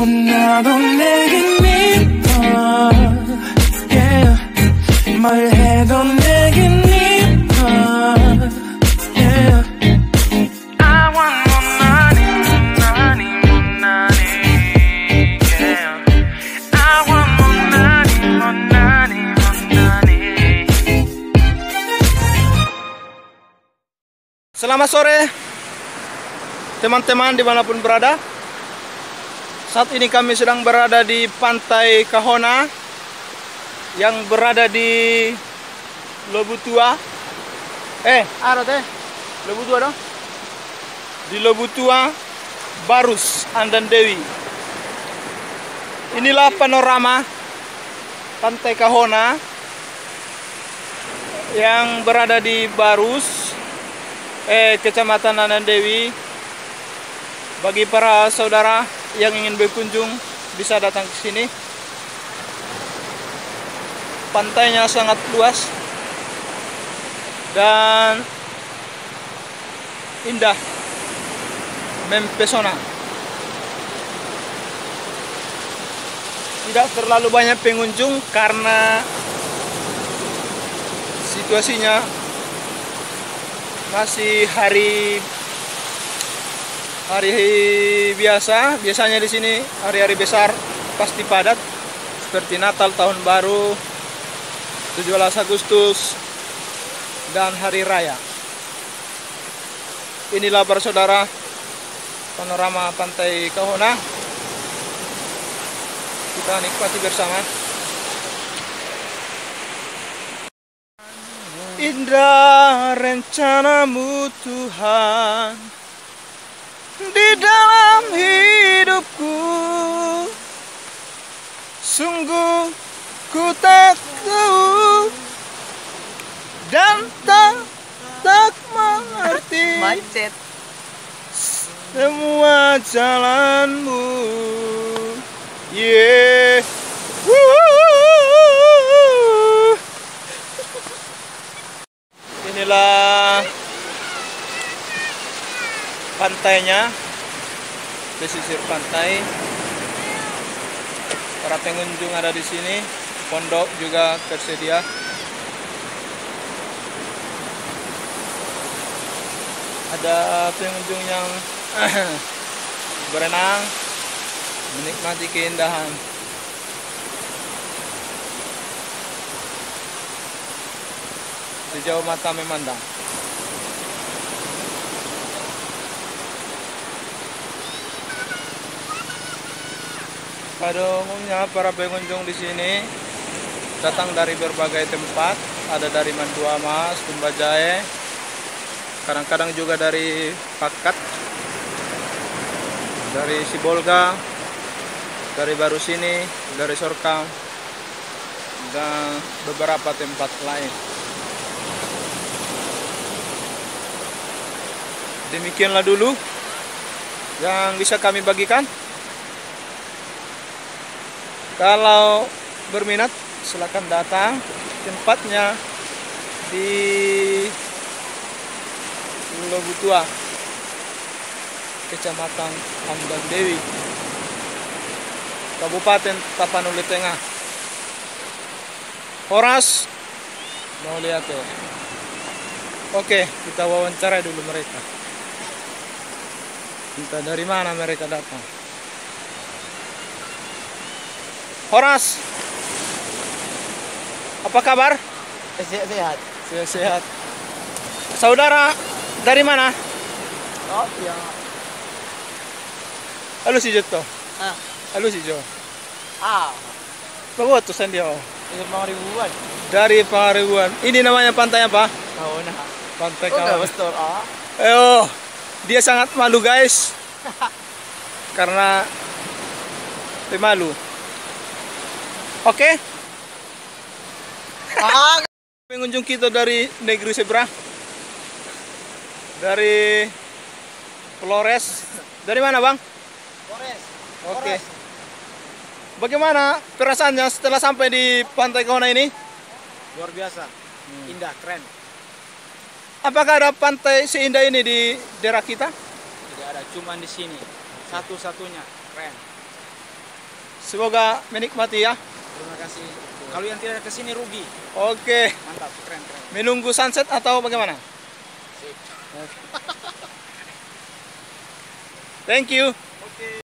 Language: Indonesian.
못나도 내겐 믿어 yeah. 말해도 내겐 믿어 yeah. I want 못나니 못나니 못나니 yeah. I want 못나니 못나니 못나니. Selamat sore teman-teman dimanapun berada. Saat ini kami sedang berada di Pantai Kahona yang berada di Lobutua. Ada teh Lobutua dong. Di Lobutua, Barus, Andan Dewi. Inilah panorama Pantai Kahona yang berada di Barus, Kecamatan Andan Dewi. Bagi para saudara yang ingin berkunjung bisa datang ke sini. Pantainya sangat luas dan indah, mempesona. Tidak terlalu banyak pengunjung karena situasinya masih hari biasa. Biasanya di sini hari-hari besar pasti padat, seperti Natal, Tahun Baru, 17 Agustus, dan Hari Raya. Inilah para saudara panorama Pantai Kahona. Kita nikmati bersama. Indah rencanamu Tuhan di dalam hidupku, sungguh ku tak tahu dan tak mengerti semua jalanmu, yeah. Inilah pantainya, pesisir pantai. Para pengunjung ada di sini, pondok juga tersedia. Ada pengunjung yang berenang, menikmati keindahan. Sejauh mata memandang. Pada umumnya para pengunjung di sini datang dari berbagai tempat, ada dari Mandua Mas, Tumbajae, kadang-kadang juga dari Pakat, dari Sibolga, dari Barusini, dari Sorkam, dan beberapa tempat lain. Demikianlah dulu yang bisa kami bagikan. Kalau berminat silakan datang. Tempatnya di Lobutua, Kecamatan Andan Dewi, Kabupaten Tapanuli Tengah. Horas mau lihat tuh. Oke, kita wawancara dulu mereka. Entah dari mana mereka datang. Horas, apa kabar? Sehat. Sehat. Saudara dari mana? Oh iya. Halo si Joto. Halo si Jo. Bawa tuh dia. Dari Pangaribuan. Dari Pangaribuan. Ini namanya pantai apa? Kahona. Pantai Kahona. Oh, Dia sangat malu guys, karena pemalu. Oke. Pengunjung kita dari negeri seberang, dari Flores. Dari mana bang? Flores. Oke. Bagaimana perasaannya setelah sampai di Pantai Kahona ini? Luar biasa, indah, keren. Apakah ada pantai seindah ini di daerah kita? Tidak ada, cuman di sini. Satu-satunya, keren. Semoga menikmati ya. Terima kasih. Kalau yang tidak ke sini rugi. Oke. Mantap, keren. Menunggu sunset atau bagaimana? Sip. Thank you. Oke.